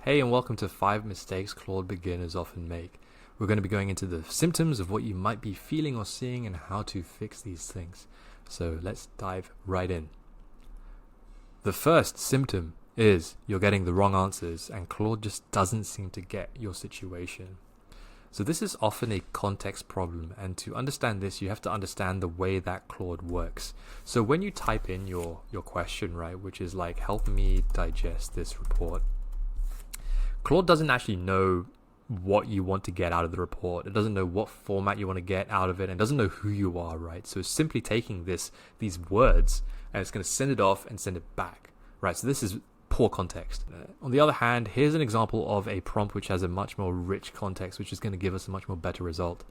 Hey, and welcome to 5 Mistakes Claude Beginners Often Make. We're going to be going into the symptoms of what you might be feeling or seeing and how to fix these things. So let's dive right in. The first symptom is you're getting the wrong answers and Claude just doesn't seem to get your situation. So this is often a context problem, and to understand this, you have to understand the way that Claude works. So when you type in your question, right, which is like, help me digest this report, Claude doesn't actually know what you want to get out of the report. It doesn't know what format you want to get out of it, and doesn't know who you are, right? So it's simply taking these words and it's going to send it off and send it back, right? So this is poor context. On the other hand, here's an example of a prompt which has a much more rich context, which is going to give us a much more better result.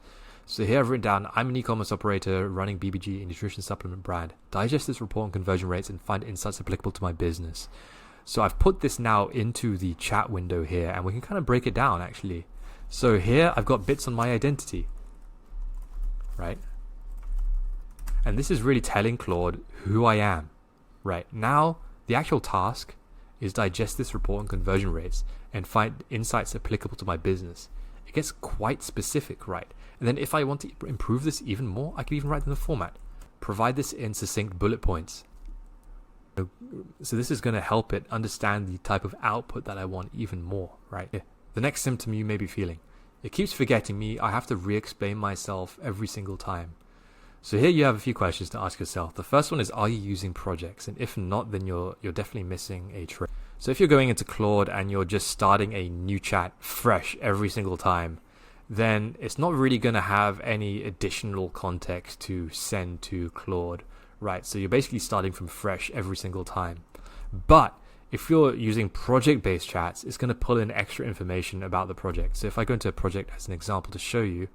So here I've written down, I'm an e-commerce operator running BBG, a nutrition supplement brand. Digest this report on conversion rates and find insights applicable to my business. So I've put this now into the chat window here, and we can kind of break it down actually. So here I've got bits on my identity, right? And this is really telling Claude who I am, right? Now the actual task is digest this report on conversion rates and find insights applicable to my business. It gets quite specific, right? And then if I want to improve this even more, I can even write in the format. Provide this in succinct bullet points. So this is going to help it understand the type of output that I want even more, right? The next symptom you may be feeling. It keeps forgetting me. I have to re-explain myself every single time. So here you have a few questions to ask yourself. The first one is, are you using projects? And if not, then you're definitely missing a trick. So if you're going into Claude and you're just starting a new chat fresh every single time, then it's not really going to have any additional context to send to Claude, right? So you're basically starting from fresh every single time. But if you're using project-based chats, it's going to pull in extra information about the project. So if I go into a project as an example to show you,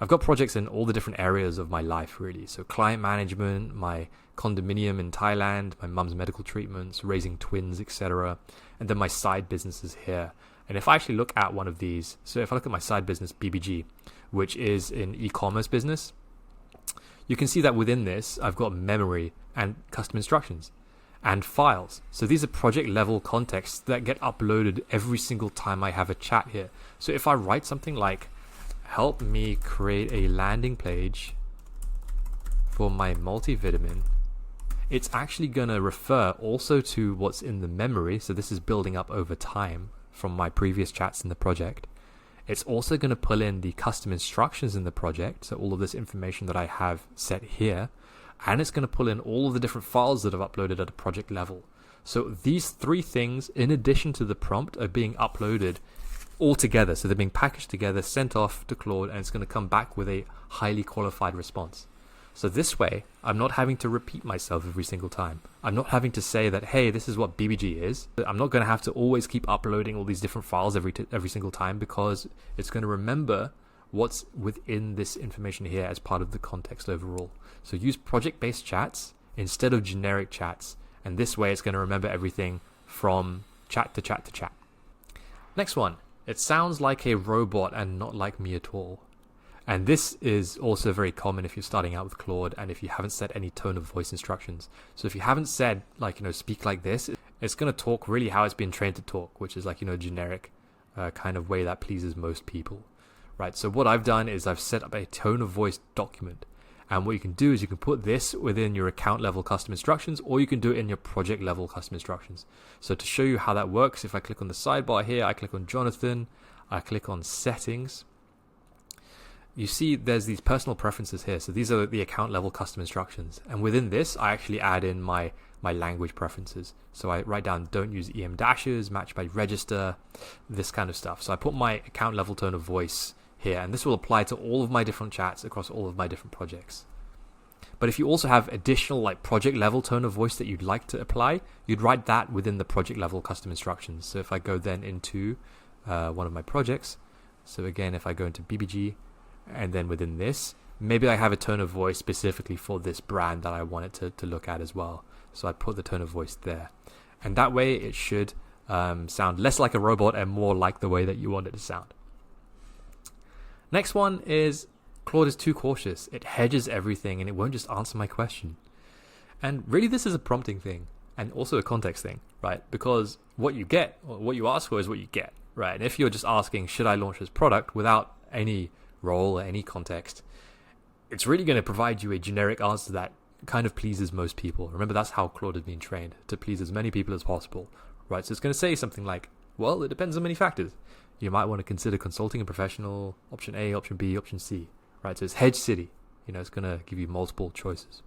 I've got projects in all the different areas of my life, really. So client management, my condominium in Thailand, my mum's medical treatments, raising twins, etc. And then my side businesses here. And if I actually look at one of these, so if I look at my side business, BBG, which is an e-commerce business, you can see that within this, I've got memory and custom instructions and files. So these are project level contexts that get uploaded every single time I have a chat here. So if I write something like, help me create a landing page for my multivitamin, it's actually going to refer also to what's in the memory. So this is building up over time from my previous chats in the project. It's also going to pull in the custom instructions in the project, so all of this information that I have set here, and it's going to pull in all of the different files that I've uploaded at a project level. So these three things, in addition to the prompt, are being uploaded all together. So they're being packaged together, sent off to Claude, and it's going to come back with a highly qualified response. So this way, I'm not having to repeat myself every single time. I'm not having to say that, hey, this is what BBG is. I'm not going to have to always keep uploading all these different files every single time, because it's going to remember what's within this information here as part of the context overall. So use project-based chats instead of generic chats. And this way, it's going to remember everything from chat to chat to chat. Next one. It sounds like a robot and not like me at all. And this is also very common if you're starting out with Claude and if you haven't set any tone of voice instructions. So if you haven't said, like, speak like this, it's going to talk really how it's been trained to talk, which is like, generic kind of way that pleases most people, right? So what I've done is I've set up a tone of voice document. And what you can do is you can put this within your account level custom instructions, or you can do it in your project level custom instructions. So to show you how that works, if I click on the sidebar here, I click on Jonathan, I click on settings. You see there's these personal preferences here. So these are the account level custom instructions. And within this, I actually add in my language preferences. So I write down, don't use EM dashes, match by register, this kind of stuff. So I put my account level tone of voice here, and this will apply to all of my different chats across all of my different projects. But if you also have additional like project level tone of voice that you'd like to apply, you'd write that within the project level custom instructions. So if I go then into one of my projects, so again, if I go into BBG, and then within this, maybe I have a tone of voice specifically for this brand that I want it to look at as well. So I put the tone of voice there. And that way it should sound less like a robot and more like the way that you want it to sound. Next one is Claude is too cautious. It hedges everything and it won't just answer my question. And really this is a prompting thing. and also a context thing, right? Because what you get, or what you ask for is what you get, right? And if you're just asking, should I launch this product without any role or any context, it's really going to provide you a generic answer that kind of pleases most people. Remember, that's how Claude has been trained, to please as many people as possible, right? So it's going to say something like, well, it depends on many factors. You might want to consider consulting a professional, option A, option B, option C, right? So it's hedge city, it's going to give you multiple choices.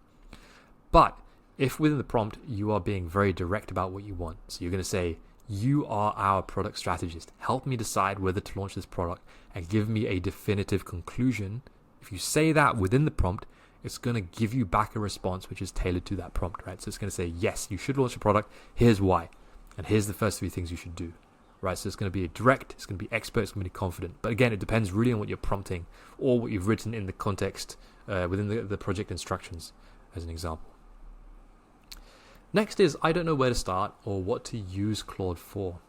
But if within the prompt, you are being very direct about what you want, so you're going to say, you are our product strategist. Help me decide whether to launch this product and give me a definitive conclusion. If you say that within the prompt, it's going to give you back a response which is tailored to that prompt, right? So it's going to say, yes, you should launch a product. Here's why. And here's the first 3 things you should do, right? So it's going to be direct, it's going to be expert, it's going to be confident. But again, it depends really on what you're prompting or what you've written in the context within the project instructions, as an example. Next is, I don't know where to start or what to use Claude for.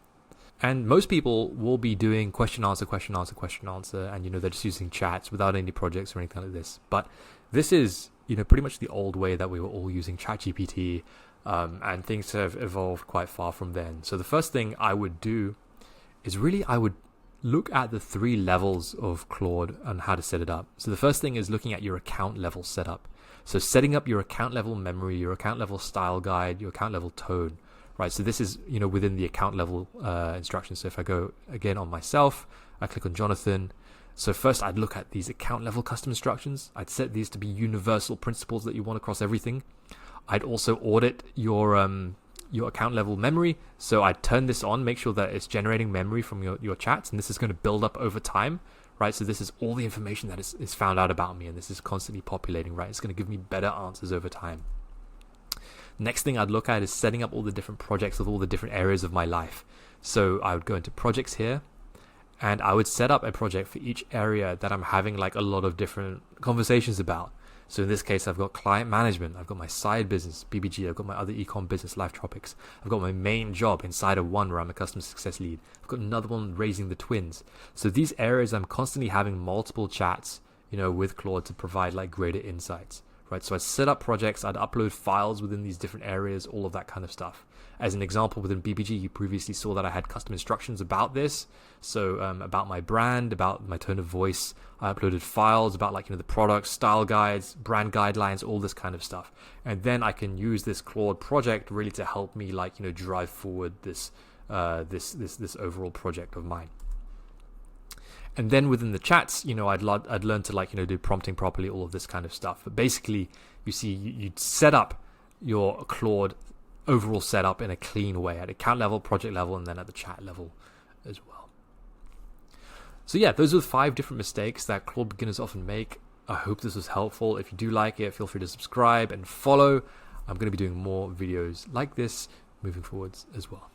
And most people will be doing question, answer, question, answer, question, answer. And, they're just using chats without any projects or anything like this. But this is, pretty much the old way that we were all using ChatGPT. And things have evolved quite far from then. So the first thing I would do is really, I would look at the 3 levels of Claude and how to set it up. So the first thing is looking at your account level setup. So setting up your account level memory, your account level style guide, your account level tone, right? So this is, within the account level instructions. So if I go again on myself, I click on Jonathan. So first I'd look at these account level custom instructions. I'd set these to be universal principles that you want across everything. I'd also audit your account level memory. So I'd turn this on, make sure that it's generating memory from your chats, and this is going to build up over time, right? So this is all the information that is found out about me, and this is constantly populating, right? It's going to give me better answers over time. Next thing I'd look at is setting up all the different projects with all the different areas of my life. So I would go into projects here, and I would set up a project for each area that I'm having like a lot of different conversations about. So in this case, I've got client management, I've got my side business, BBG, I've got my other ecom business, Life Tropics. I've got my main job inside of one where I'm a customer success lead. I've got another one raising the twins. So these areas, I'm constantly having multiple chats, with Claude to provide like greater insights, right? So I'd set up projects, I'd upload files within these different areas, all of that kind of stuff. As an example, within BBG, you previously saw that I had custom instructions about this. So about my brand, about my tone of voice. I uploaded files about the products, style guides, brand guidelines, all this kind of stuff. And then I can use this Claude project really to help me drive forward this overall project of mine. And then within the chats, I'd learn to do prompting properly, all of this kind of stuff. But basically, you see, you'd set up your Claude overall setup in a clean way at account level, project level, and then at the chat level as well. So yeah, those are the 5 different mistakes that Claude beginners often make. I hope this was helpful. If you do like it, feel free to subscribe and follow. I'm going to be doing more videos like this moving forwards as well.